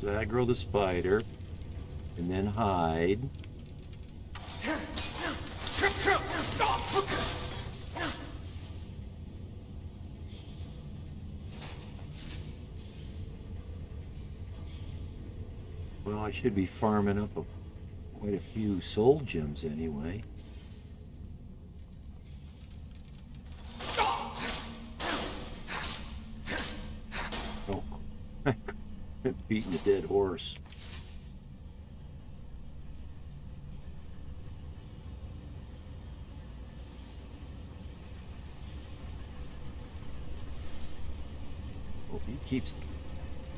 let's aggro the spider and then hide. Well, I should be farming up quite a few soul gems anyway. Oh, beating a dead horse. Well, he keeps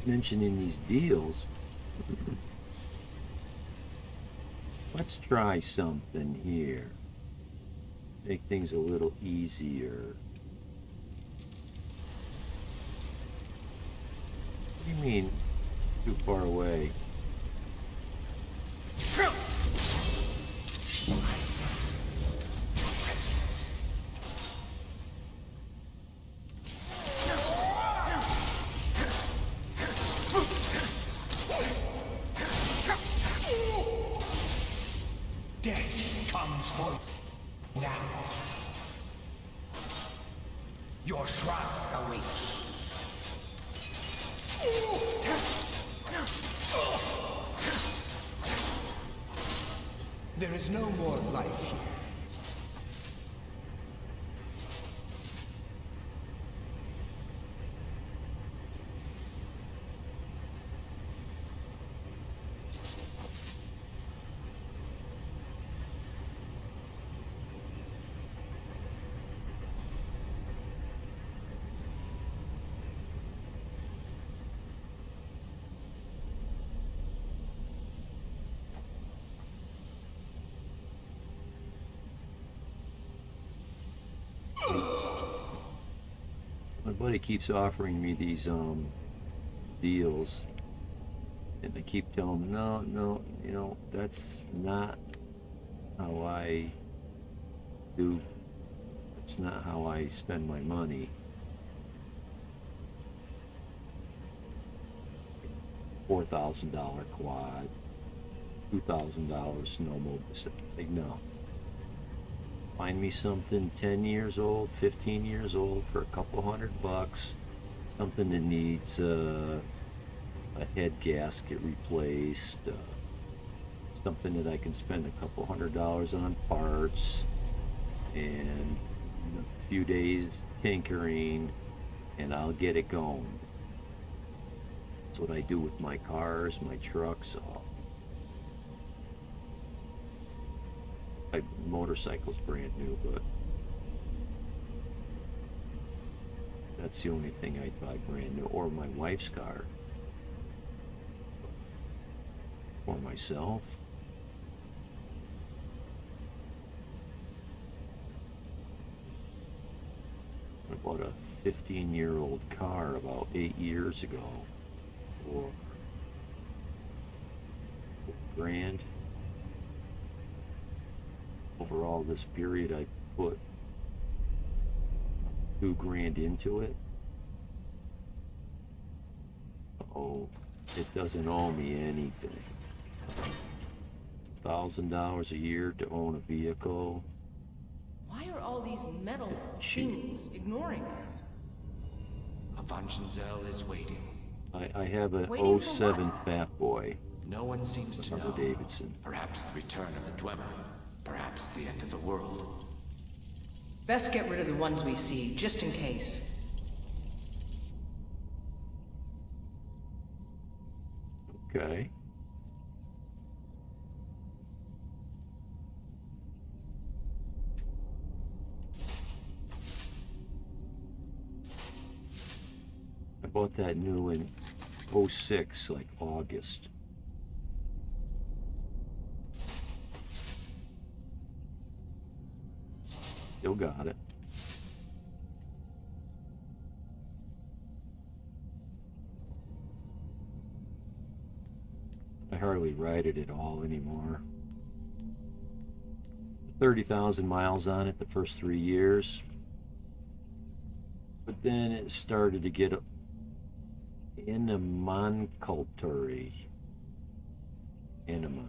mentioning these deals. Let's try something here. Make things a little easier. What do you mean, too far away? Death comes for now. Your shroud awaits. There is no more life here. My buddy keeps offering me these deals, and I keep telling him, no, you know, that's not how I do. It's not how I spend my money. $4,000 quad, $2,000 snowmobile. It's like, no. Find me something 10 years old, 15 years old for a couple $100. Something that needs a head gasket replaced. Something that I can spend a couple $100 on parts and a few days tinkering, and I'll get it going. That's what I do with my cars, my trucks. My motorcycle's brand new, but that's the only thing I'd buy brand new. Or my wife's car. Or myself. I bought a 15-year-old car about 8 years ago for $1,000. Overall, this period I put $2,000 into it. Oh, it doesn't owe me anything. $1,000 a year to own a vehicle. Why are all these metal Cheap. things ignoring us? Avanchenzell is waiting. I have an Waiting for 07 what? Fat Boy. No one seems to Harley know. Davidson. Perhaps the return of the Dwemer. Perhaps the end of the world. Best get rid of the ones we see, just in case. Okay. I bought that new in 06, like August. Still got it. I hardly ride it at all anymore. 30,000 miles on it the first 3 years. But then it started to get Animonculture. Anima.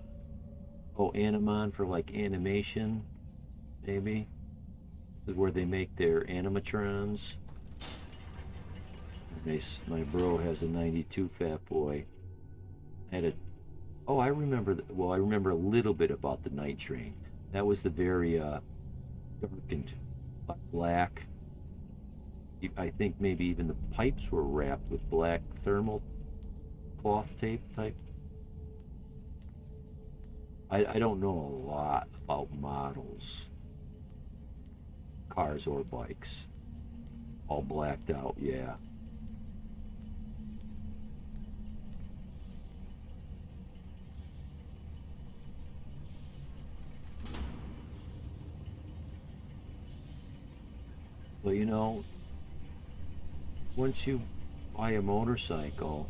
Oh, Animon for like animation, maybe. This is where they make their animatrons. My bro has a 92 Fat Boy. I had a. Oh, I remember. Well, I remember a little bit about the Night Train. That was the very darkened black. I think maybe even the pipes were wrapped with black thermal cloth tape type. I don't know a lot about models, cars or bikes. All blacked out, yeah. But you know, once you buy a motorcycle,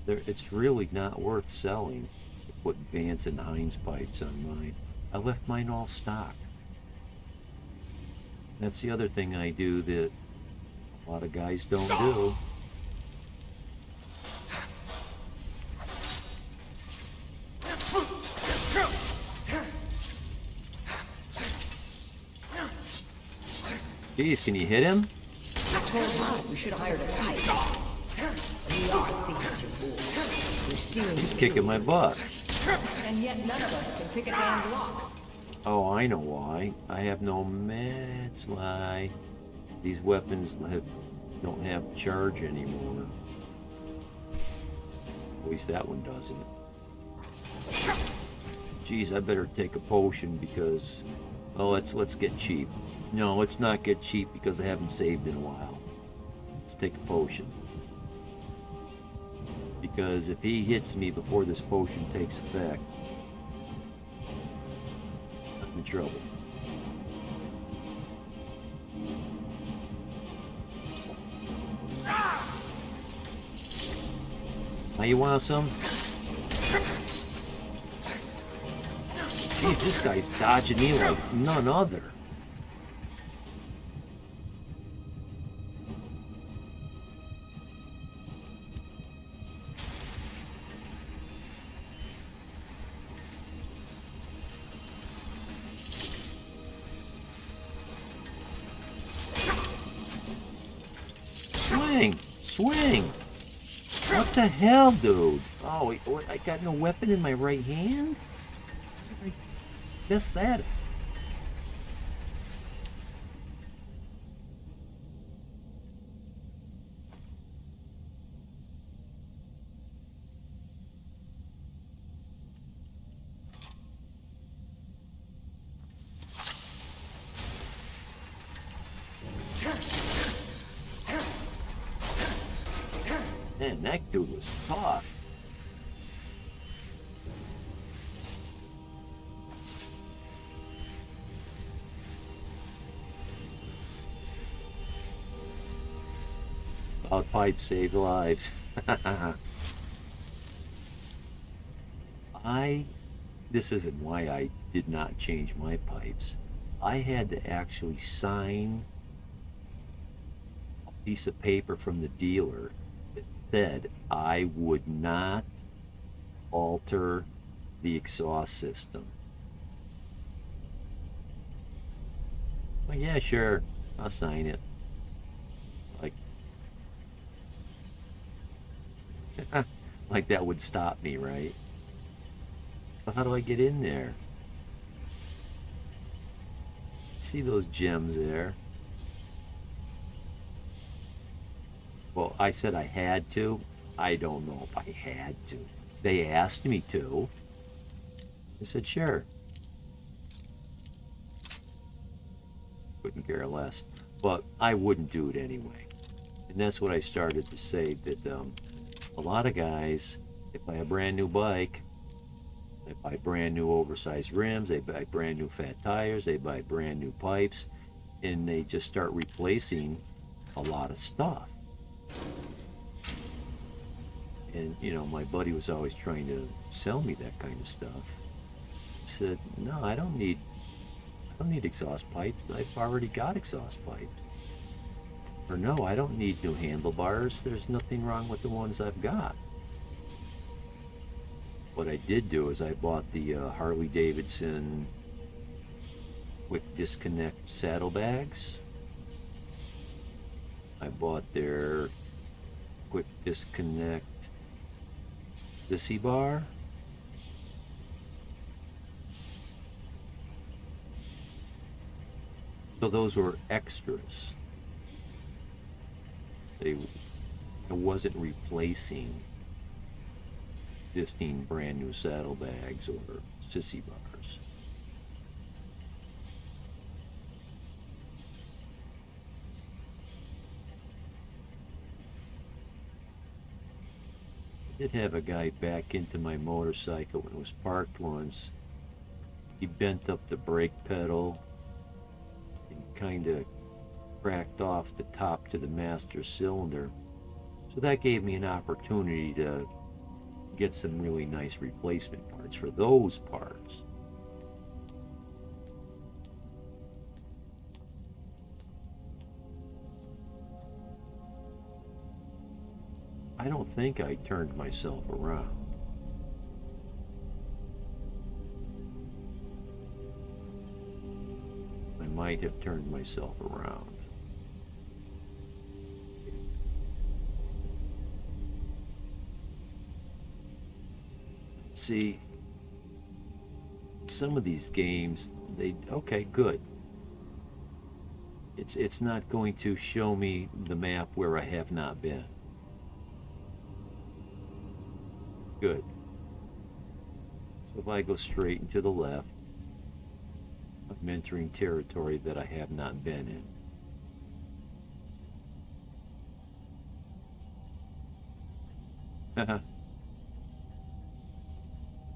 it's really not worth selling to put Vance and Heinz pipes on mine. I left mine all stock. That's the other thing I do that a lot of guys don't do. Geez, can you hit him? I told you we should have hired a fight. We are thieves, you fool. We're stealing. He's kicking my butt. And yet none of us can pick a damn lock. Oh, I know why. I have no meds. Why? These weapons don't have charge anymore. At least that one doesn't. Geez, I better take a potion because, oh, let's get cheap. No, let's not get cheap because I haven't saved in a while. Let's take a potion. Because if he hits me before this potion takes effect, I'm in trouble. Now you want some? Jeez, this guy's dodging me like none other. Swing! Swing! What the hell, dude? Oh, wait, I got no weapon in my right hand? I messed that up. Man, that dude was tough. Cloud pipes save lives. This isn't why I did not change my pipes. I had to actually sign a piece of paper from the dealer that said I would not alter the exhaust system. Well, yeah, sure, I'll sign it. Like, like that would stop me, right? So how do I get in there? See those gems there? Well, I said I had to. I don't know if I had to. They asked me to. I said, sure. Couldn't care less. But I wouldn't do it anyway. And that's what I started to say, that a lot of guys, they buy a brand new bike, they buy brand new oversized rims, they buy brand new fat tires, they buy brand new pipes, and they just start replacing a lot of stuff. And you know, my buddy was always trying to sell me that kind of stuff. I said, no, I don't need exhaust pipes. I've already got exhaust pipes. Or no, I don't need new handlebars. There's nothing wrong with the ones I've got. What I did do is I bought the Harley Davidson quick disconnect saddlebags. I bought their quick disconnect sissy bar. So those were extras. It wasn't replacing existing brand new saddlebags or sissy bars. I did have a guy back into my motorcycle when it was parked once. He bent up the brake pedal and kind of cracked off the top to the master cylinder. So that gave me an opportunity to get some really nice replacement parts for those parts. I don't think I turned myself around. I might have turned myself around. See, some of these games, okay, good. It's not going to show me the map where I have not been. Good. So if I go straight and to the left, I'm entering territory that I have not been in. Haha.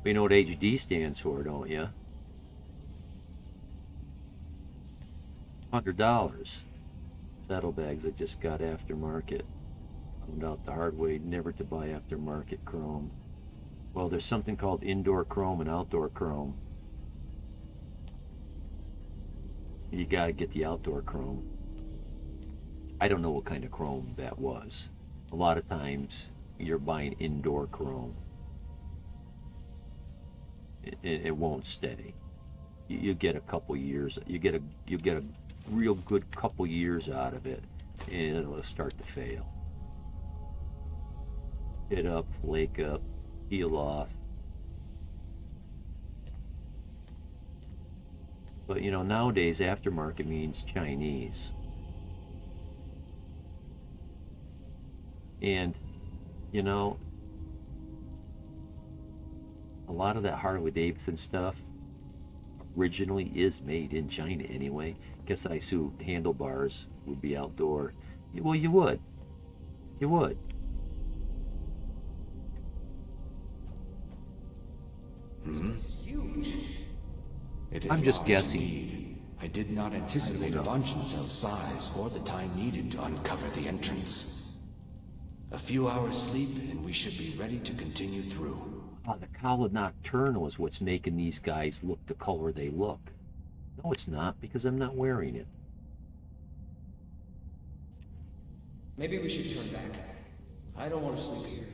You know what HD stands for, don't you? $100. Saddlebags I just got aftermarket. Found out the hard way never to buy aftermarket chrome. Well, there's something called indoor chrome and outdoor chrome. You gotta get the outdoor chrome. I don't know what kind of chrome that was. A lot of times you're buying indoor chrome. It won't stay. You get a couple years. You get a real good couple years out of it, and it'll start to fail. Hit up, flake up, peel off. But you know, nowadays aftermarket means Chinese. And you know, a lot of that Harley Davidson stuff originally is made in China anyway. Guess I assume handlebars would be outdoor. Well, you would. You would. This place is huge. It is I'm just large guessing. Indeed. I did not anticipate a Vanshen's size or the time needed to uncover the entrance. A few hours sleep and we should be ready to continue through. The Kala Nocturnal is what's making these guys look the color they look. No, it's not, because I'm not wearing it. Maybe we should turn back. I don't want to sleep here.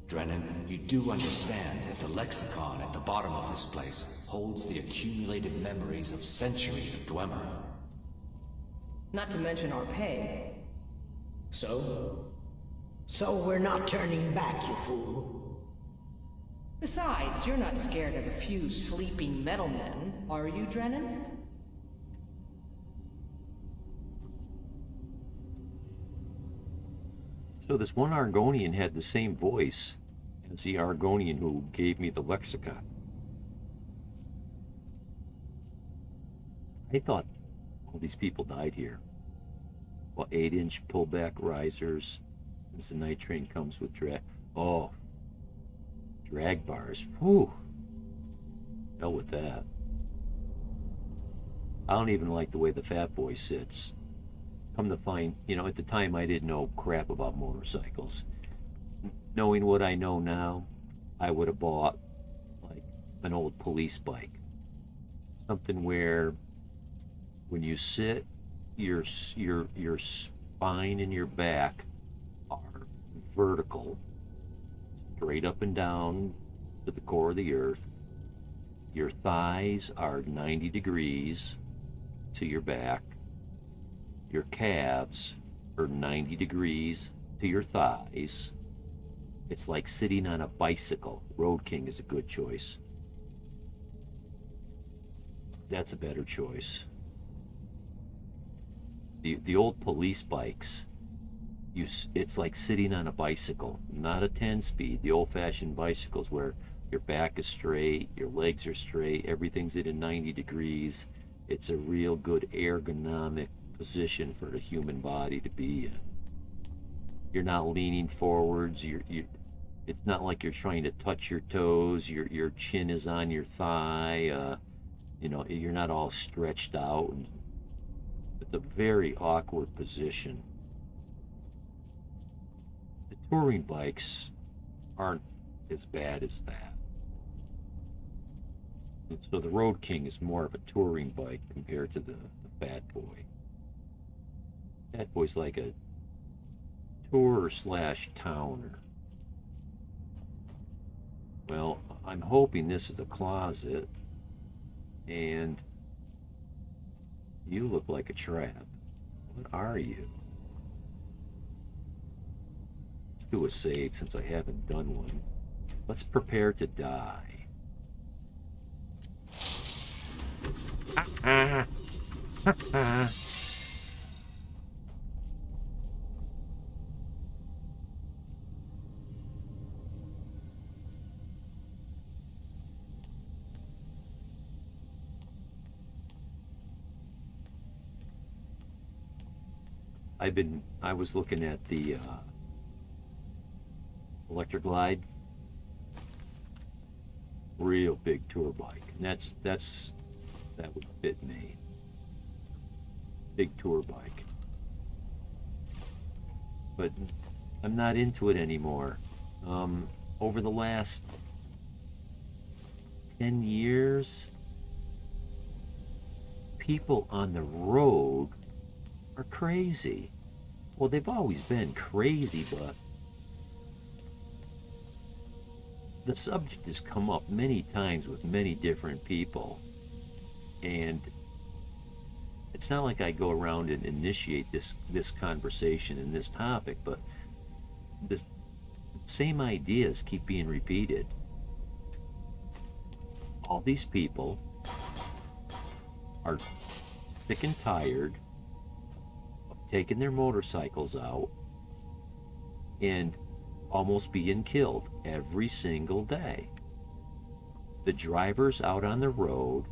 Drennan, you do understand that the lexicon at the bottom of this place holds the accumulated memories of centuries of Dwemer. Not to mention our pay. So? So we're not turning back, you fool. Besides, you're not scared of a few sleeping metal men, are you, Drennan? So this one Argonian had the same voice as the Argonian who gave me the lexicon. I thought all these people died here. Well, 8-inch pullback risers, as the night train comes with drag bars. Whew. Hell with that. I don't even like the way the fat boy sits. Come to find, you know, at the time I didn't know crap about motorcycles. Knowing what I know now, I would have bought like an old police bike. Something where when you sit, your spine and your back are vertical, straight up and down to the core of the earth. Your thighs are 90 degrees to your back. Your calves are 90 degrees to your thighs. It's like sitting on a bicycle. Road King is a good choice. That's a better choice. The old police bikes, it's like sitting on a bicycle, not a 10-speed. The old-fashioned bicycles where your back is straight, your legs are straight, everything's at a 90 degrees. It's a real good ergonomic position for the human body to be in. You're not leaning forwards. It's not like you're trying to touch your toes. Your chin is on your thigh. You're not all stretched out. It's a very awkward position. The touring bikes aren't as bad as that. And so the Road King is more of a touring bike compared to the Fat Boy. Fat Boy's like a tourer/towner. Well, I'm hoping this is a closet, and you look like a trap. What are you? Let's do a save since I haven't done one. Let's prepare to die. I was looking at the Electric Glide, real big tour bike, and that would fit me. Big tour bike, but I'm not into it anymore. Over the last 10 years, people on the road are crazy. Well, they've always been crazy, but the subject has come up many times with many different people, and it's not like I go around and initiate this conversation and this topic, but the same ideas keep being repeated. All these people are sick and tired of taking their motorcycles out and almost being killed every single day. The drivers out on the road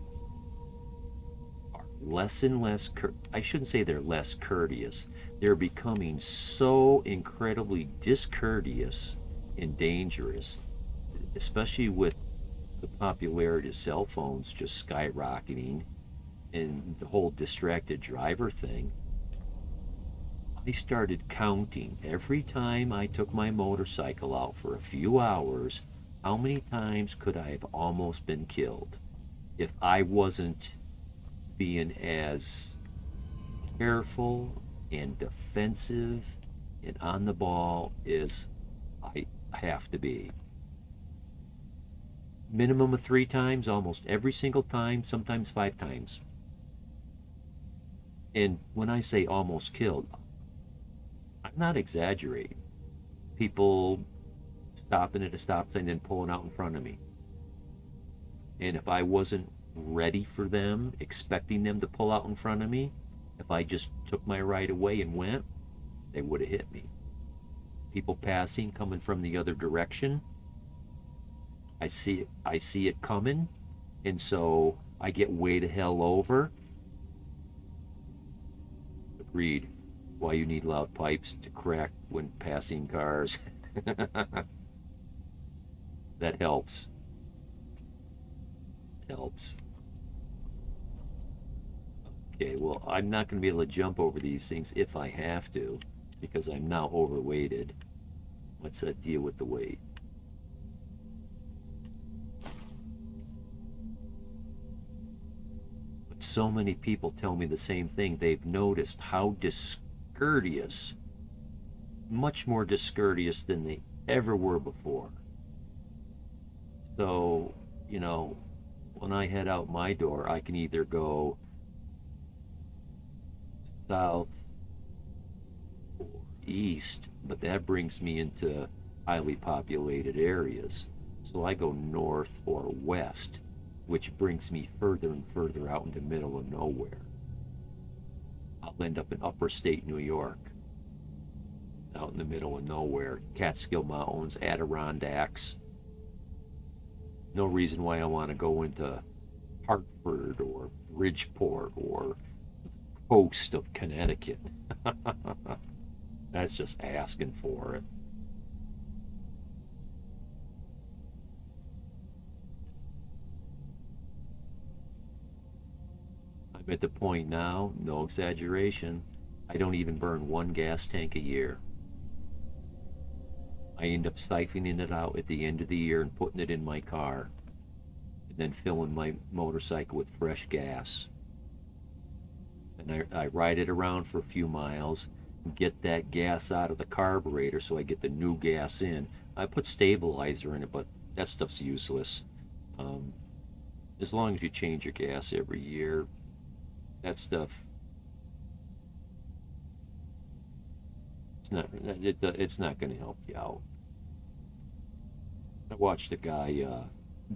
are less and less, I shouldn't say they're less courteous. They're becoming so incredibly discourteous and dangerous, especially with the popularity of cell phones just skyrocketing and the whole distracted driver thing. I started counting every time I took my motorcycle out for a few hours, how many times could I have almost been killed if I wasn't being as careful and defensive and on the ball as I have to be. Minimum of 3 times, almost every single time, sometimes 5 times. And when I say almost killed, I'm not exaggerating. People stopping at a stop sign and pulling out in front of me. And if I wasn't ready for them, expecting them to pull out in front of me, if I just took my right away and went, they would have hit me. People passing, coming from the other direction, I see it coming, and so I get way the hell over. Agreed. Why you need loud pipes to crack when passing cars. That helps. Helps. Okay, well, I'm not going to be able to jump over these things if I have to, because I'm now overweighted. Let's deal with the weight. Let's so many people tell me the same thing. They've noticed how discourteous, much more discourteous than they ever were before. So, you know, when I head out my door, I can either go south or east, but that brings me into highly populated areas. So I go north or west, which brings me further and further out into the middle of nowhere. I'll end up in upper state New York, out in the middle of nowhere. Catskill Mountains, Adirondacks. No reason why I want to go into Hartford or Bridgeport or coast of Connecticut. That's just asking for it. I'm at the point now, no exaggeration, I don't even burn one gas tank a year. I end up siphoning it out at the end of the year and putting it in my car, and then filling my motorcycle with fresh gas. And I ride it around for a few miles, get that gas out of the carburetor so I get the new gas in. I put stabilizer in it, but that stuff's useless. As long as you change your gas every year, that stuff, it's not going to help you out. I watched a guy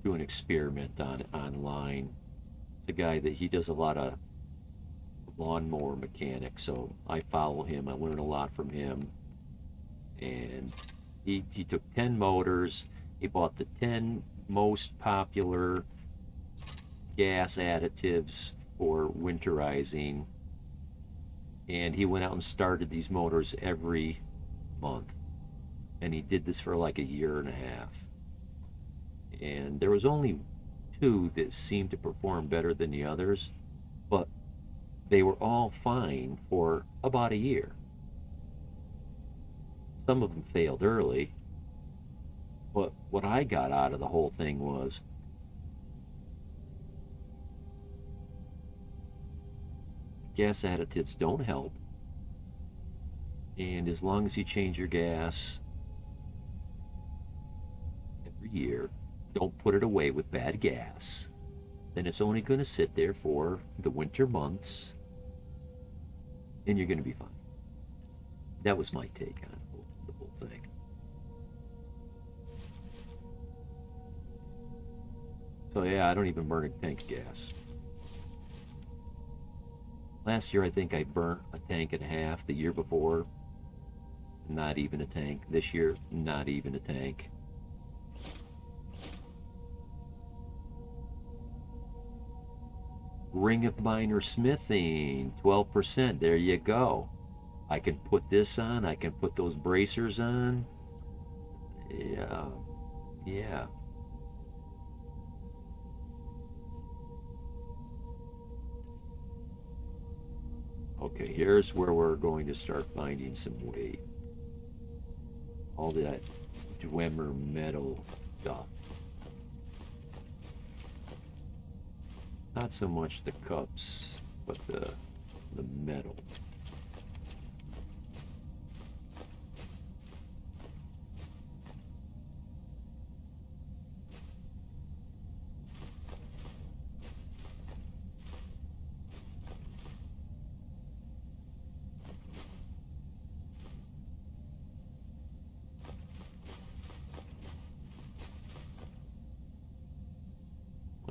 do an experiment online. It's a guy that he does a lot of lawnmower mechanics, so I follow him. I learn a lot from him. And he took 10 motors. He bought the 10 most popular gas additives for winterizing, and he went out and started these motors every month, and he did this for like a year and a half, and there was only 2 that seemed to perform better than the others, but they were all fine for about a year. Some of them failed early, but what I got out of the whole thing was gas additives don't help, and as long as you change your gas every year, don't put it away with bad gas, then it's only going to sit there for the winter months, and you're going to be fine. That was my take on the whole thing. So yeah, I don't even burn a tank of gas. Last year, I think I burnt a tank and a half. The year before, not even a tank. This year, not even a tank. Ring of Minor Smithing, 12%. There you go. I can put this on. I can put those bracers on. Yeah. Okay, here's where we're going to start finding some weight. All that Dwemer metal stuff. Not so much the cups, but the metal.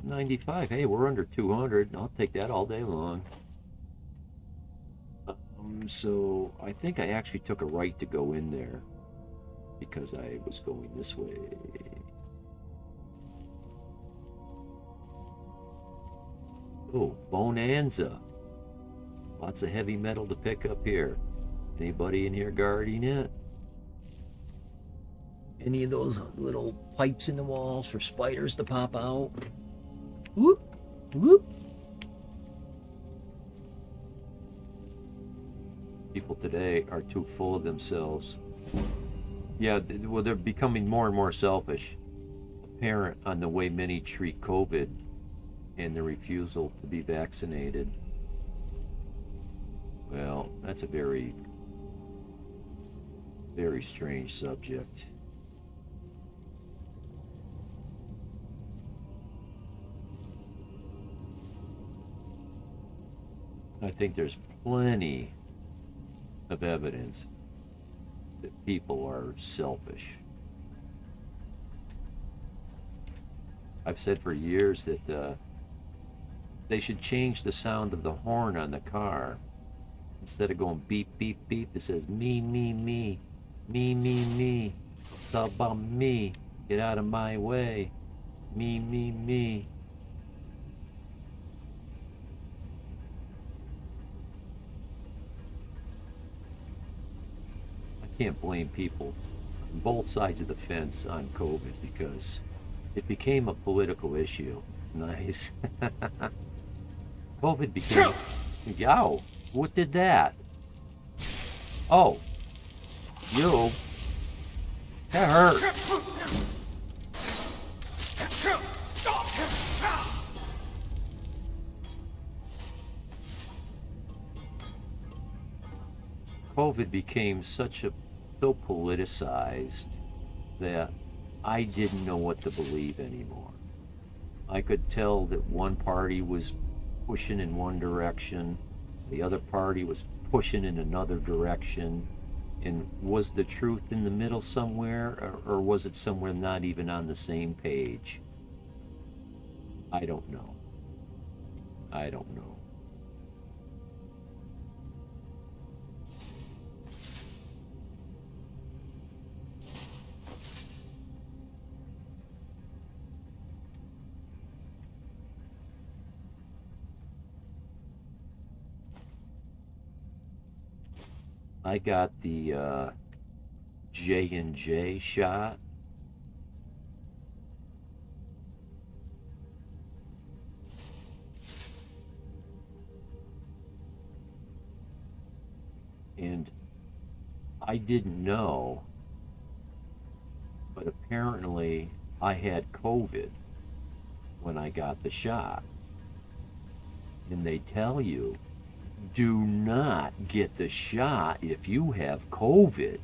$95. Hey, we're under 200. I'll take that all day long. So I think I actually took a right to go in there because I was going this way. Oh, Bonanza. Lots of heavy metal to pick up here. Anybody in here guarding it? Any of those little pipes in the walls for spiders to pop out? Whoop, whoop. People today are too full of themselves. Yeah, well, they're becoming more and more selfish. Apparent on the way many treat COVID. and the refusal to be vaccinated. Well, that's a very, very strange subject. I think there's plenty of evidence that people are selfish. I've said for years that they should change the sound of the horn on the car. Instead of going beep, beep, beep, it says me, me, me, me, me, me. It's all about me. Get out of my way. Me, me, me. I can't blame people on both sides of the fence on COVID because it became a political issue. Nice. COVID became. Yow, what did that? Oh, you. That hurt. COVID became so politicized that I didn't know what to believe anymore. I could tell that one party was pushing in one direction, the other party was pushing in another direction. And was the truth in the middle somewhere, or was it somewhere not even on the same page? I don't know. I don't know. I got the J&J shot. And I didn't know, but apparently I had COVID when I got the shot. And they tell you, do not get the shot if you have COVID.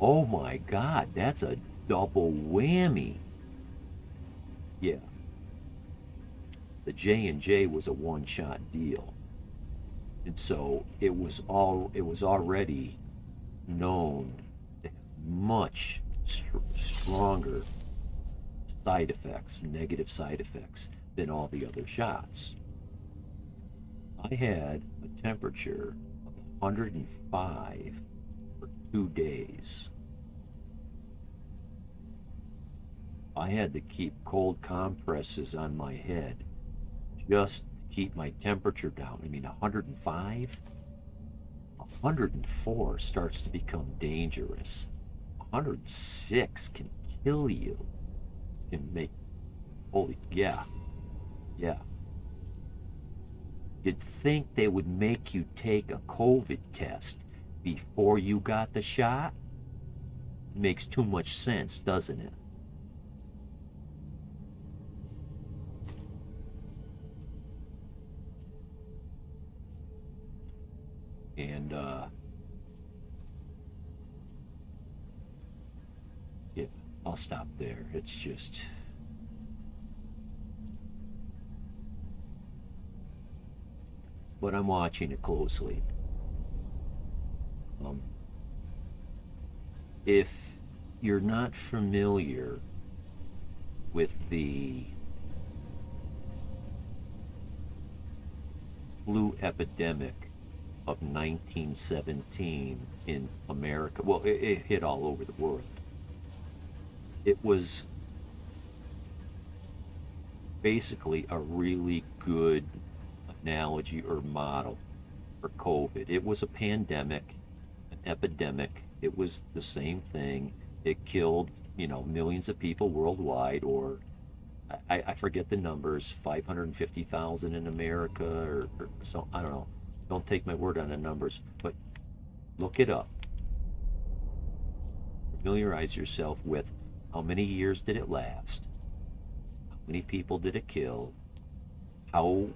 Oh my God, that's a double whammy. Yeah. The J&J was a one-shot deal. And so it was already known to have much stronger side effects, negative side effects, than all the other shots. I had a temperature of 105 for 2 days. I had to keep cold compresses on my head just to keep my temperature down. I mean, 105? 104 starts to become dangerous. 106 can kill you. Can make, holy, yeah. You'd think they would make you take a COVID test before you got the shot? It makes too much sense, doesn't it? And, yeah, I'll stop there. It's just... But I'm watching it closely. If you're not familiar with the flu epidemic of 1917 in America, well, it hit all over the world. It was basically a really good analogy or model for COVID. It was a pandemic, an epidemic. It was the same thing. It killed, millions of people worldwide, or I forget the numbers, 550,000 in America, or so, I don't know. Don't take my word on the numbers, but look it up. Familiarize yourself with how many years did it last, how many people did it kill, how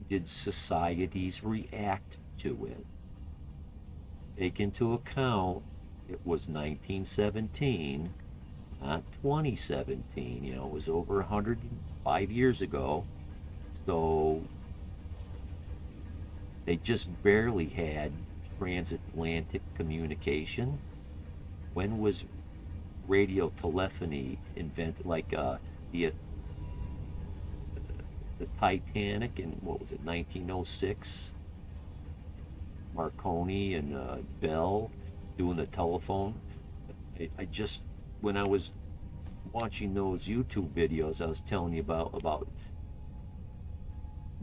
did societies react to it? Take into account it was 1917, not 2017. You know, it was over 105 years ago. So they just barely had transatlantic communication. When was radio telephony invented? Like the Titanic in, what was it, 1906? Marconi and Bell doing the telephone. I just, when I was watching those YouTube videos I was telling you about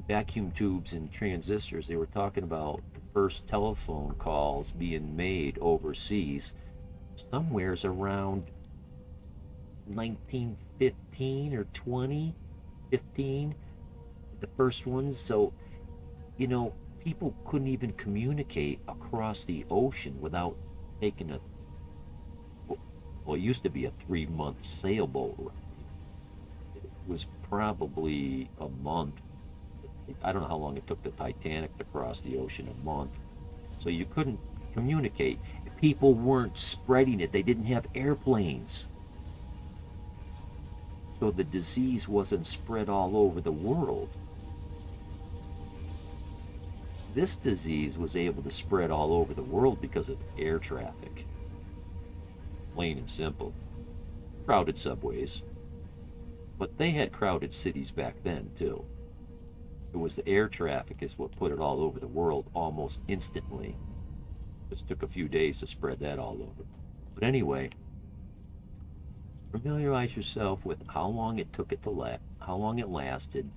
vacuum tubes and transistors, they were talking about the first telephone calls being made overseas somewheres around 1915 or 2015, the first ones. So, you know, people couldn't even communicate across the ocean without taking a, well, it used to be a 3-month sailboat. It was probably a month. I don't know how long it took the Titanic to cross the ocean, a month. So you couldn't communicate. People weren't spreading it. They didn't have airplanes. So the disease wasn't spread all over the world. This disease was able to spread all over the world because of air traffic. Plain and simple. Crowded subways. But they had crowded cities back then, too. It was the air traffic is what put it all over the world almost instantly. Just took a few days to spread that all over. But anyway, familiarize yourself with how long it took it to how long it lasted,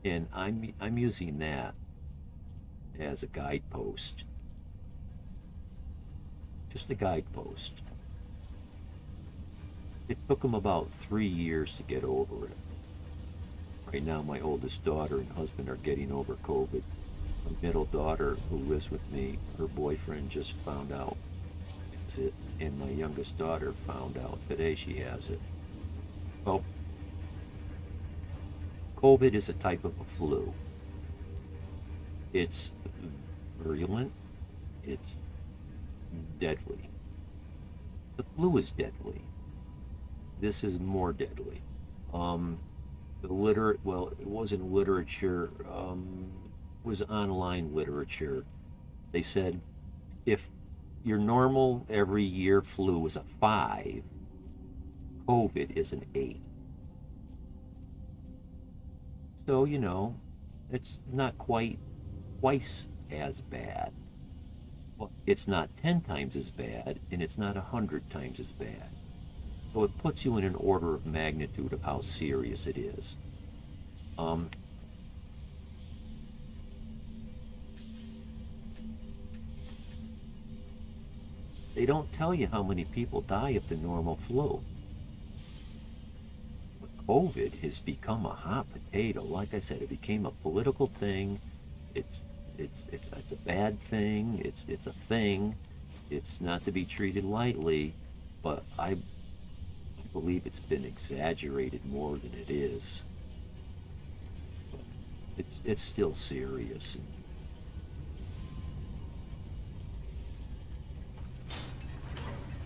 and I'm using that as a guidepost. Just a guidepost. It took them about 3 years to get over it. Right now, my oldest daughter and husband are getting over COVID. My middle daughter, who lives with me, her boyfriend just found out it, and my youngest daughter found out today she has it. Well, COVID is a type of a flu. It's virulent. It's deadly. The flu is deadly. This is more deadly. Well, it wasn't literature, it was online literature. They said if your normal every year flu is a 5, COVID is an 8. So, you know, it's not quite twice as bad. Well, it's not 10 times as bad, and it's not 100 times as bad. So it puts you in an order of magnitude of how serious it is. They don't tell you how many people die of the normal flu. But COVID has become a hot potato. Like I said, it became a political thing. It's a bad thing. It's a thing. It's not to be treated lightly, but I believe it's been exaggerated more than it is. It's still serious.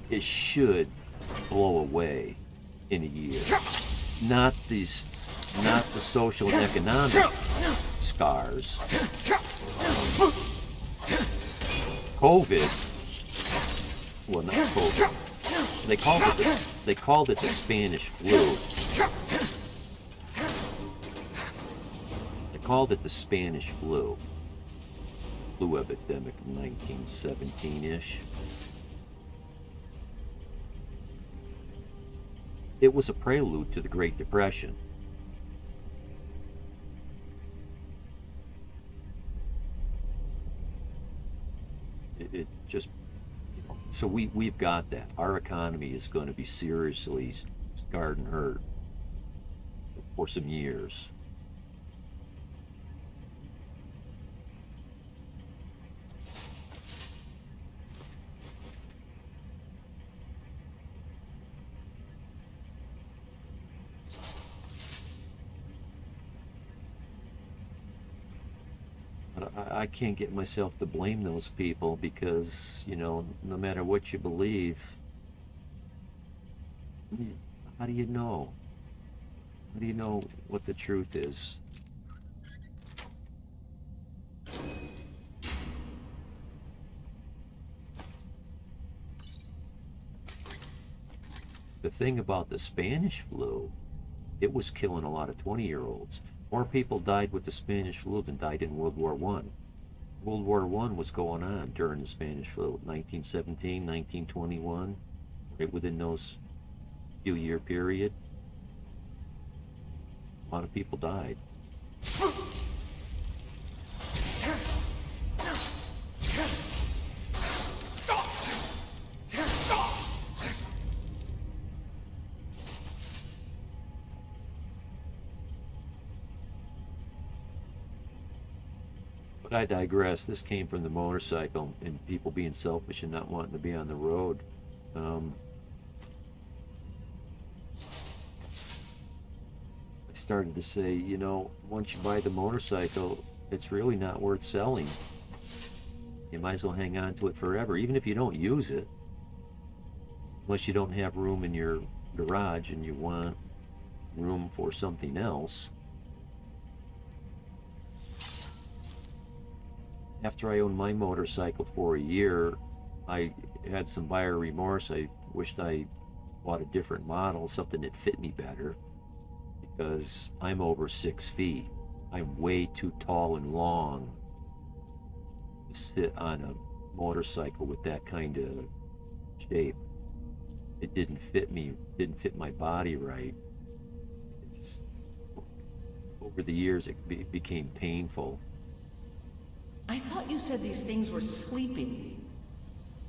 It should blow away in a year. Not the social and economic scars. COVID. Well, not COVID. They called it the Spanish flu. They called it the Spanish flu. Flu epidemic in 1917-ish. It was a prelude to the Great Depression. It just, you know, so we've got that. Our economy is going to be seriously scarred and hurt for some years. But I can't get myself to blame those people because, you know, no matter what you believe, how do you know? How do you know what the truth is? The thing about the Spanish flu, it was killing a lot of 20-year-olds. More people died with the Spanish flu than died in World War One. World War One was going on during the Spanish flu, 1917, 1921, right within those few year period. A lot of people died. But I digress. This came from the motorcycle and people being selfish and not wanting to be on the road. I started to say, you know, once you buy the motorcycle, it's really not worth selling. You might as well hang on to it forever, even if you don't use it. Unless you don't have room in your garage and you want room for something else. After I owned my motorcycle for a year, I had some buyer remorse. I wished I bought a different model, something that fit me better, because I'm over 6 feet. I'm way too tall and long to sit on a motorcycle with that kind of shape. It didn't fit me, didn't fit my body right. Over the years, it became painful. I thought you said these things were sleeping.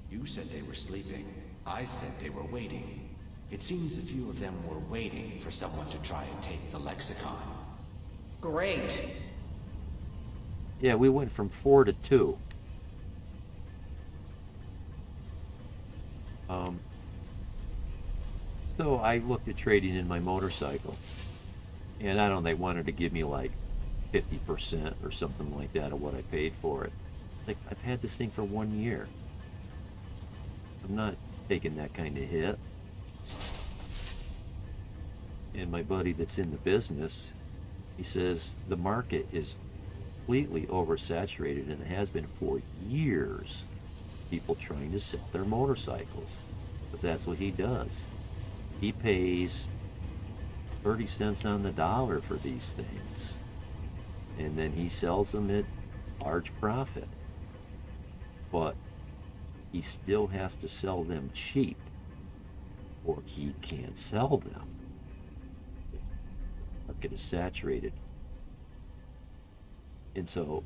You said they were sleeping. I said they were waiting. It seems a few of them were waiting for someone to try and take the lexicon. Great. Yeah, we went from 4 to 2. So I looked at trading in my motorcycle, and I don't know, they wanted to give me like 50% or something like that of what I paid for it. Like, I've had this thing for 1 year. I'm not taking that kind of hit. And my buddy that's in the business, he says the market is completely oversaturated, and it has been for years. People trying to sell their motorcycles, because that's what he does. He pays 30 cents on the dollar for these things, and then he sells them at large profit. But he still has to sell them cheap, or he can't sell them. The market is saturated. And so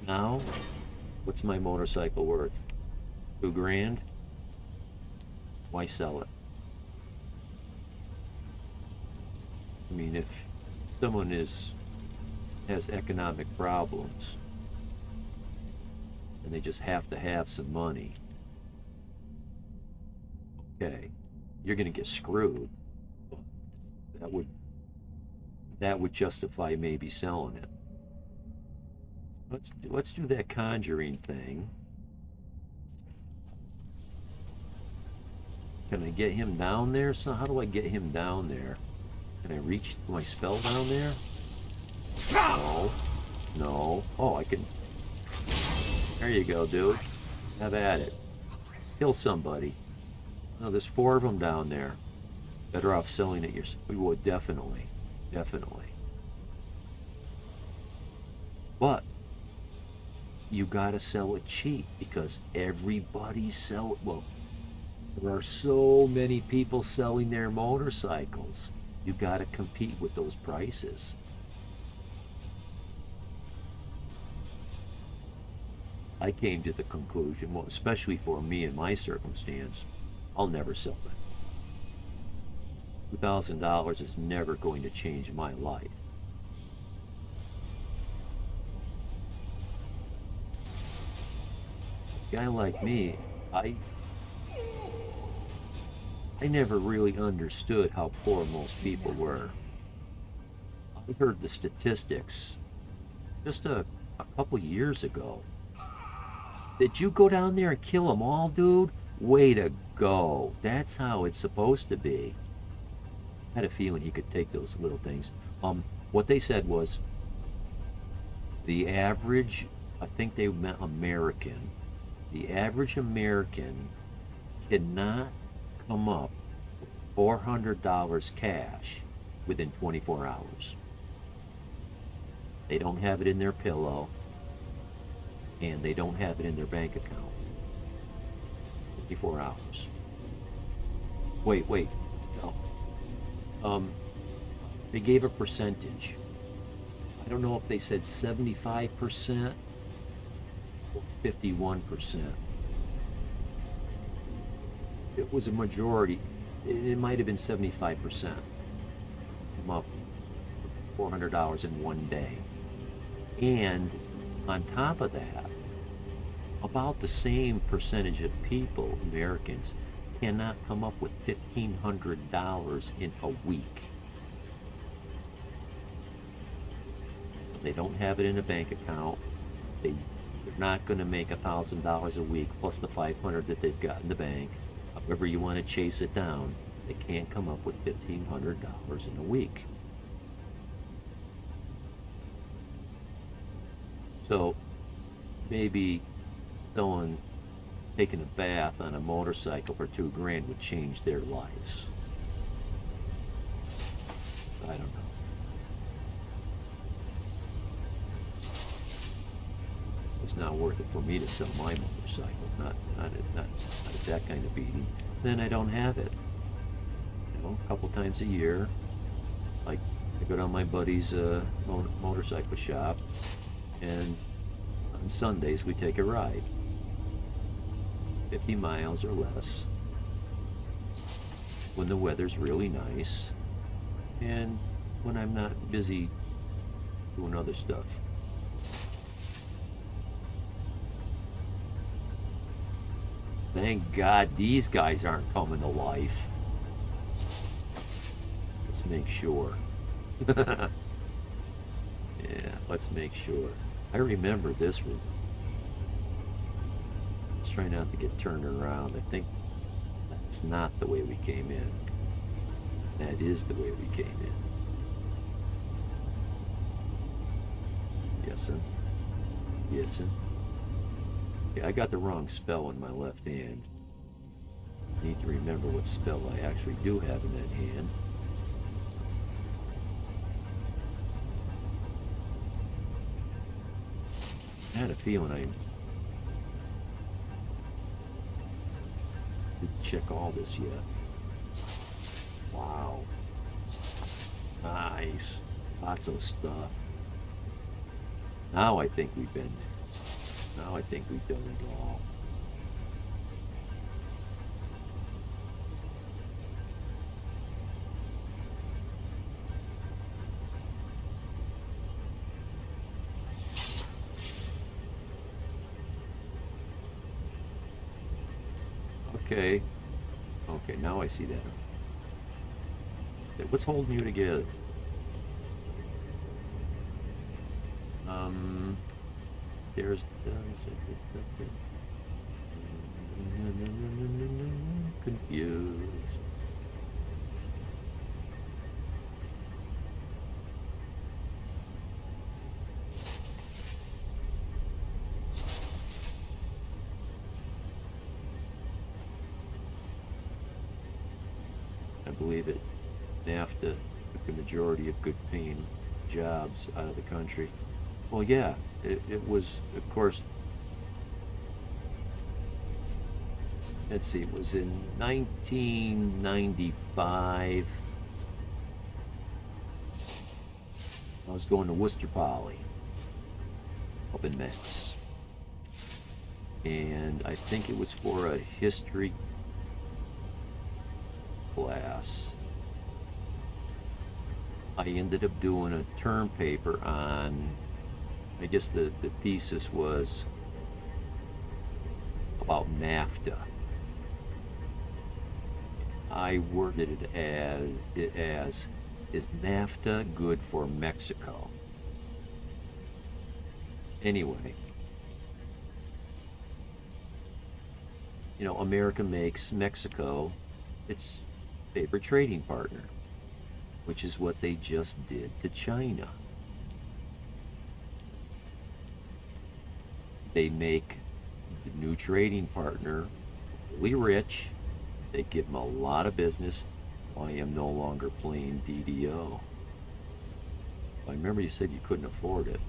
now, what's my motorcycle worth? $2,000? Why sell it? I mean, if someone has economic problems and they just have to have some money, okay, you're going to get screwed. But that would justify maybe selling it. Let's do that conjuring thing. Can I get him down there? So how do I get him down there? Can I reach my spell down there? No. No. Oh, I can. There you go, dude. Have at it. Kill somebody. Oh, there's 4 of them down there. Better off selling it yourself. We would definitely. Definitely. But you gotta sell it cheap, because everybody's selling. Well, there are so many people selling their motorcycles. You gotta compete with those prices. I came to the conclusion, well, especially for me in my circumstance, I'll never sell that. $2,000 is never going to change my life. A guy like me, I never really understood how poor most people were. I heard the statistics just a couple years ago. Did you go down there and kill them all, dude? Way to go. That's how it's supposed to be. I had a feeling he could take those little things. What they said was the average, I think they meant American, the average American cannot come up with $400 cash within 24 hours. They don't have it in their pillow, and they don't have it in their bank account. 24 hours. Wait, no. They gave a percentage. I don't know if they said 75% or 51%. It was a majority. It might have been 75%. Come up with $400 in one day. And on top of that, about the same percentage of people, Americans, cannot come up with $1,500 in a week. So they don't have it in a bank account. They're not going to make $1,000 a week plus the $500 that they've got in the bank. However you want to chase it down, they can't come up with $1,500 in a week. So maybe someone taking a bath on a motorcycle for $2,000 would change their lives. I don't know. It's not worth it for me to sell my motorcycle. Not at that kind of beating. Then I don't have it. You know, a couple times a year, like I go down my buddy's motorcycle shop, and on Sundays we take a ride. 50 miles or less when the weather's really nice and when I'm not busy doing other stuff. Thank God these guys aren't coming to life. Let's make sure. Yeah, let's make sure. I remember this one. Let's try not to get turned around. I think that's not the way we came in. That is the way we came in. Yes, sir. Yes, sir. Yeah, I got the wrong spell in my left hand. I need to remember what spell I actually do have in that hand. I had a feeling I didn't check all this yet. Wow. Nice. Lots of stuff. Now I think we've done it all. Okay. Okay, now I see that. What's holding you together? Stairs down. Confused. I believe it. NAFTA took the majority of good paying jobs out of the country. Well, yeah, it was, of course, let's see, it was in 1995. I was going to Worcester Poly up in Mass. And I think it was for a history class. I ended up doing a term paper on, I guess the thesis was about NAFTA. I worded it as Is NAFTA good for Mexico? Anyway, America makes Mexico its favorite trading partner, which is what they just did to China. They make the new trading partner really rich. They give them a lot of business. I am no longer playing DDO. I remember you said you couldn't afford it.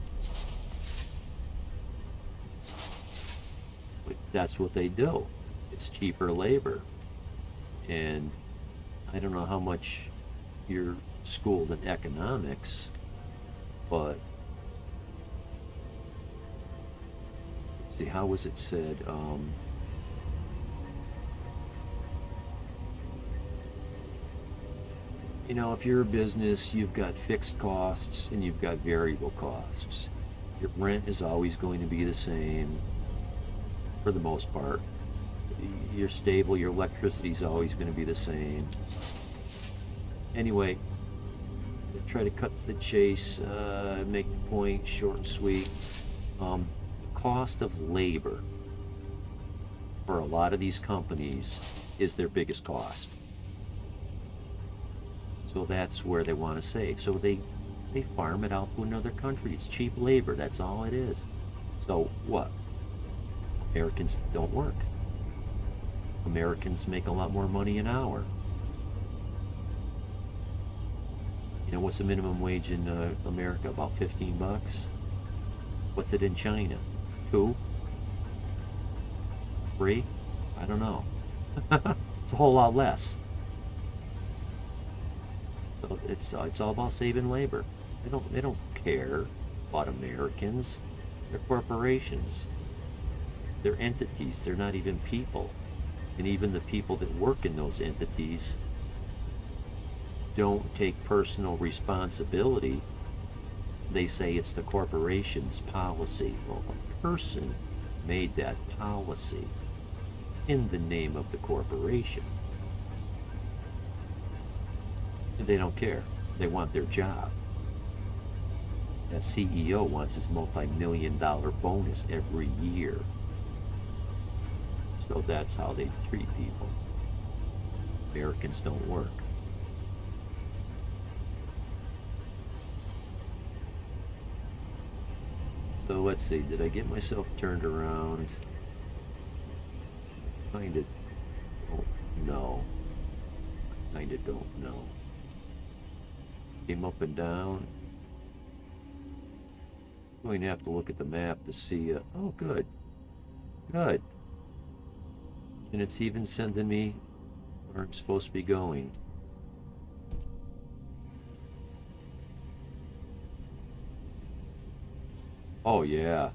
But that's what they do. It's cheaper labor. And I don't know how much you're schooled in economics, but let's see, how was it said? If you're a business, you've got fixed costs and you've got variable costs. Your rent is always going to be the same for the most part. You're stable, your electricity is always going to be the same. Anyway, try to cut to the chase, make the point short and sweet. The cost of labor for a lot of these companies is their biggest cost. So that's where they want to save. So they farm it out to another country. It's cheap labor, that's all it is. So what? Americans don't work. Americans make a lot more money an hour. What's the minimum wage in America? About 15 bucks? What's it in China? 2? 3? I don't know. It's a whole lot less. So it's all about saving labor. They don't care about Americans. They're corporations. They're entities. They're not even people. And even the people that work in those entities don't take personal responsibility. They say it's the corporation's policy. Well, a person made that policy in the name of the corporation. And they don't care. They want their job. That CEO wants his multi-million-dollar bonus every year. So that's how they treat people. Americans don't work. So let's see, did I get myself turned around? Kinda don't know. Kinda don't know. Came up and down. I'm going to have to look at the map to see, oh good. Good. And it's even sending me where I'm supposed to be going. Oh yeah.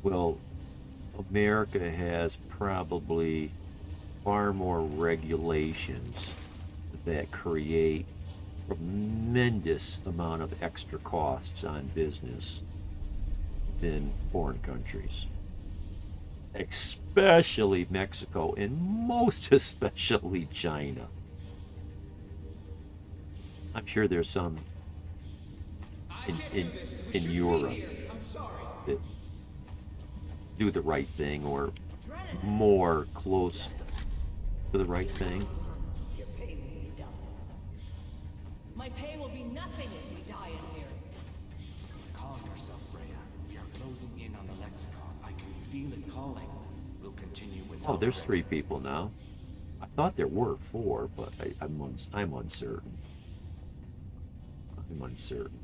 Well, America has probably far more regulations that create tremendous amount of extra costs on business than foreign countries. Especially Mexico, and most especially China. I'm sure there's some in Europe that do the right thing or more close to the right thing. Your pay will be double. My pay will be nothing if we die in here. Calm yourself, Freya. We are closing in on the Lexicon. I can feel it calling. We'll continue with. Oh, there's 3 people now. I thought there were 4, but I'm uncertain. I'm uncertain.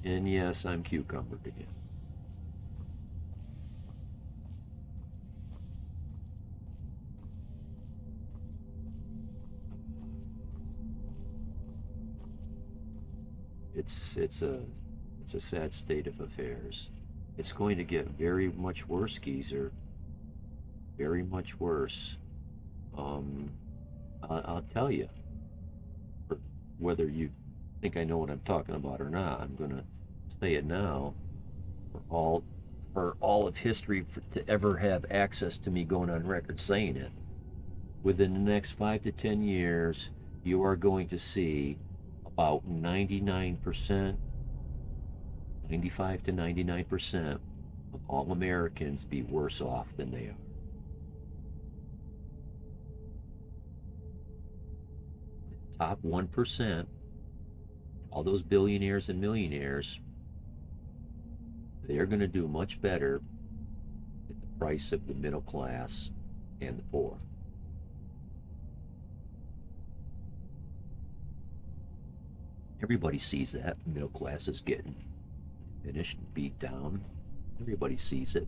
And yes, I'm cucumbered again. It's a sad state of affairs. It's going to get very much worse, geezer. Very much worse. I'll tell you. Whether you think I know what I'm talking about or not, I'm gonna say it now. For all of history to ever have access to me going on record saying it. Within the next 5 to 10 years, you are going to see about 99%, 95 to 99% of all Americans be worse off than they are. Top 1%, all those billionaires and millionaires, they're going to do much better at the price of the middle class and the poor. Everybody sees that. Middle class is getting diminished and beat down. Everybody sees it.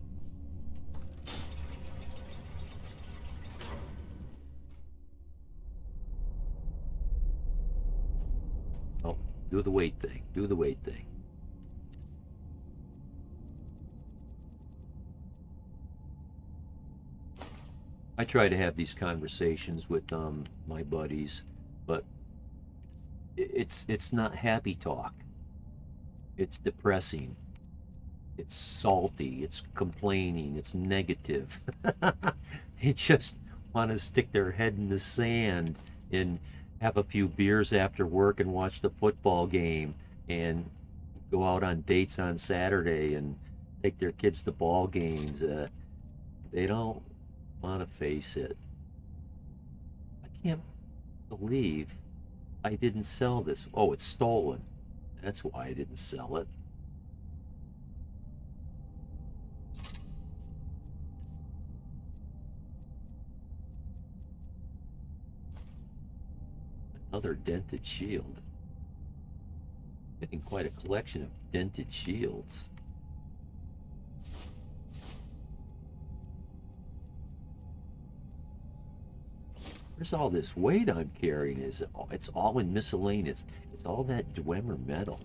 Oh, do the weight thing. Do the weight thing. I try to have these conversations with my buddies, but it's not happy talk. It's depressing. It's salty. It's complaining. It's negative. They just want to stick their head in the sand and have a few beers after work and watch the football game and go out on dates on Saturday and take their kids to ball games. They don't want to face it. I can't believe I didn't sell this. Oh, it's stolen. That's why I didn't sell it. Another dented shield. Getting quite a collection of dented shields. Where's all this weight I'm carrying? It's all in miscellaneous. It's all that Dwemer metal.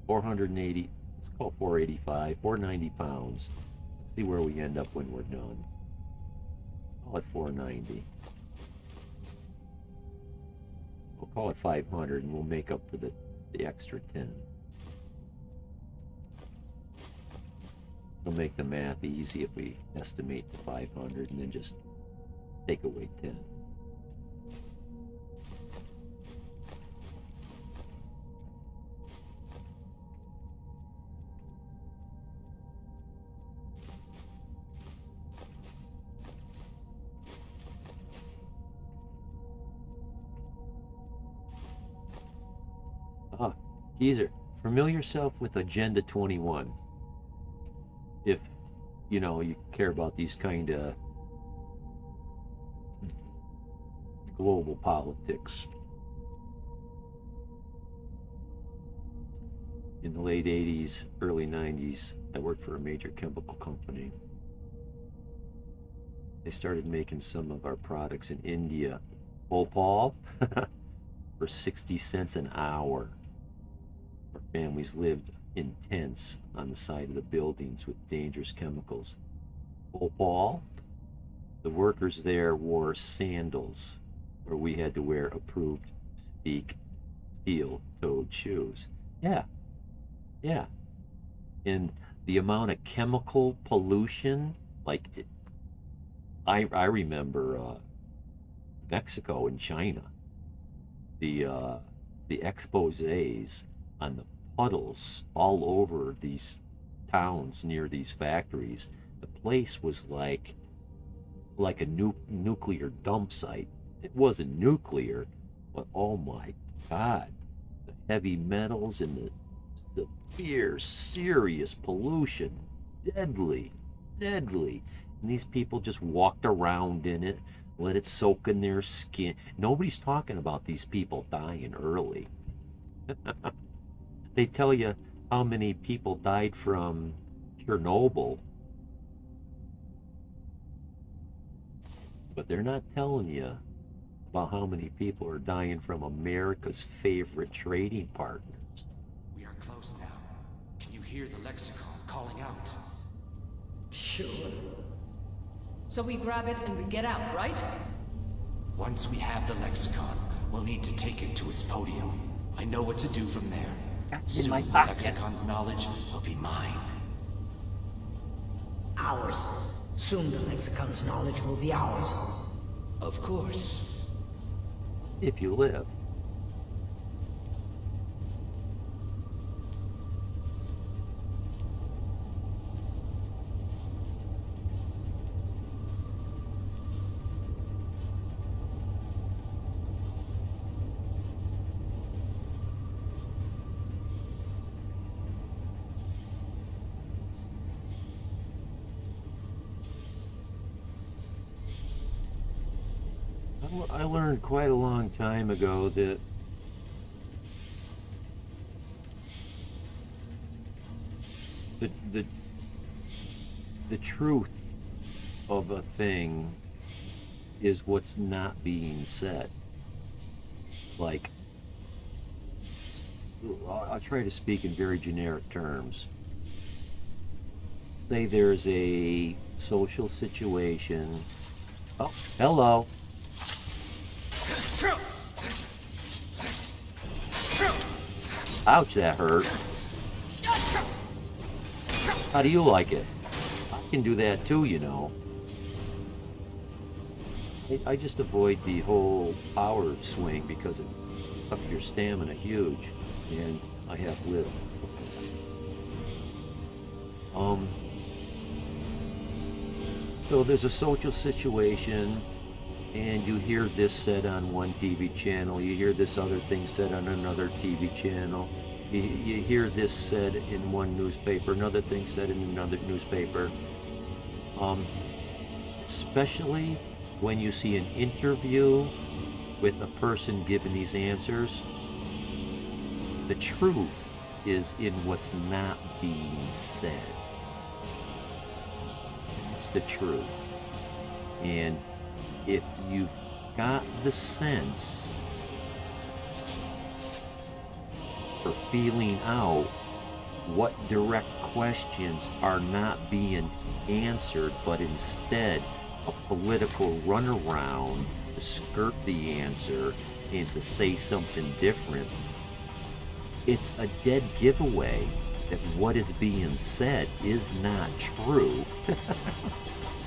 480, let's call 485, 490 pounds. Let's see where we end up when we're done. Call it 490. We'll call it 500 and we'll make up for the extra 10. It'll make the math easy if we estimate the 500 and then just take away 10. Geezer, familiar yourself with Agenda 21. If, you care about these kind of global politics. In the late 80s, early 90s, I worked for a major chemical company. They started making some of our products in India. Bhopal, for 60 cents an hour. Our families lived in tents on the side of the buildings with dangerous chemicals. Bhopal, the workers there wore sandals, where we had to wear approved steel-toed shoes. Yeah. And the amount of chemical pollution, I remember Mexico and China, the exposés on the puddles all over these towns near these factories. The place was like a nuclear dump site. It wasn't nuclear, but oh my God, the heavy metals and the fierce, serious pollution, deadly. And these people just walked around in it, let it soak in their skin. Nobody's talking about these people dying early. They tell you how many people died from Chernobyl, but they're not telling you about how many people are dying from America's favorite trading partners. We are close now. Can you hear the lexicon calling out? Sure. So we grab it and we get out, right? Once we have the lexicon, we'll need to take it to its podium. I know what to do from there. In my Soon the pocket. lexicon's knowledge will be mine. Ours. Soon the lexicon's knowledge will be ours. Of course. if you live. I learned quite a long time ago that the, the, the truth of a thing is what's not being said. Like, I'll try to speak in very generic terms. Say there's a social situation. Oh, hello. Ouch, that hurt. How do you like it? I can do that too, you know. I just avoid the whole power swing because it ups your stamina huge, and I have little. So there's a social situation, and you hear this said on one TV channel, you hear this other thing said on another TV channel, you hear this said in one newspaper, another thing said in another newspaper. Especially when you see an interview with a person giving these answers, the truth is in what's not being said. It's the truth. And if you've got the sense for feeling out what direct questions are not being answered, but instead a political runaround to skirt the answer and to say something different, it's a dead giveaway that what is being said is not true.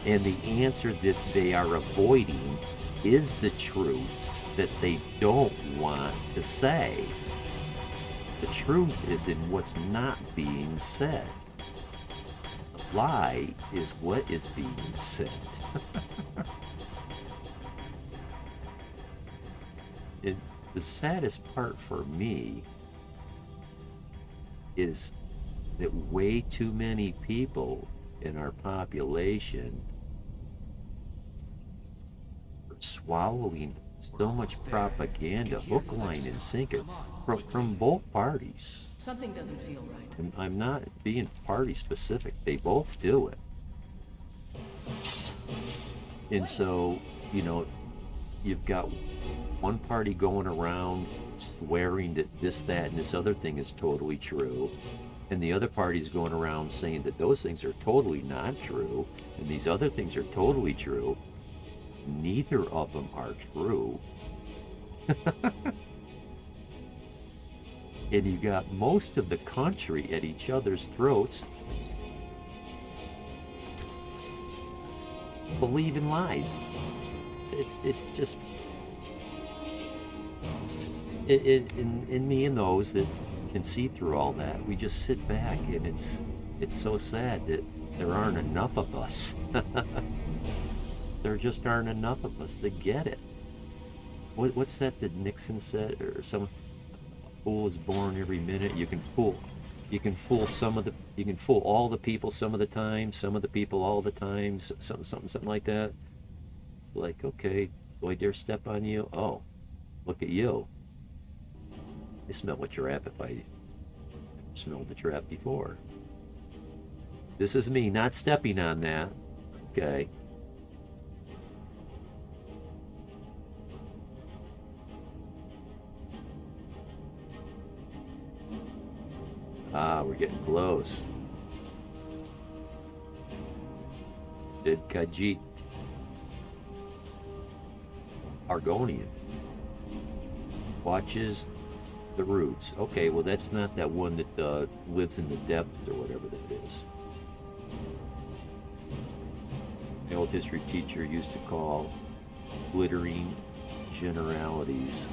And the answer that they are avoiding is the truth that they don't want to say. The truth is in what's not being said. The lie is what is being said. The saddest part for me is that way too many people in our population are swallowing so much propaganda, hook, line, and sinker, from both parties. Something doesn't feel right. And I'm not being party specific, they both do it. And so, you know, you've got one party going around swearing that this, that, and this other thing is totally true, and the other party's going around saying that those things are totally not true, and these other things are totally true. Neither of them are true. And you got most of the country at each other's throats believing lies. It just... in me and those that can see through all that, we just sit back, and it's so sad that there aren't enough of us. There just aren't enough of us that get it. What's that Nixon said, or some fool is born every minute? You can fool all the people some of the time, some of the people all the time, something like that. It's like, okay, do I dare step on you? Oh, look at you. I smell a trap if I never smelled a trap before. This is me not stepping on that. Okay. Ah, we're getting close. Did Khajiit. Argonian. Watches the roots. Okay, well that's not that one that lives in the depths or whatever that is. My old history teacher used to call glittering generalities.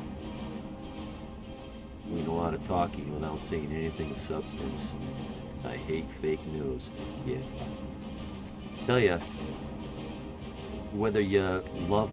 Doing a lot of talking without saying anything of substance. I hate fake news. Yeah. Tell ya, whether you love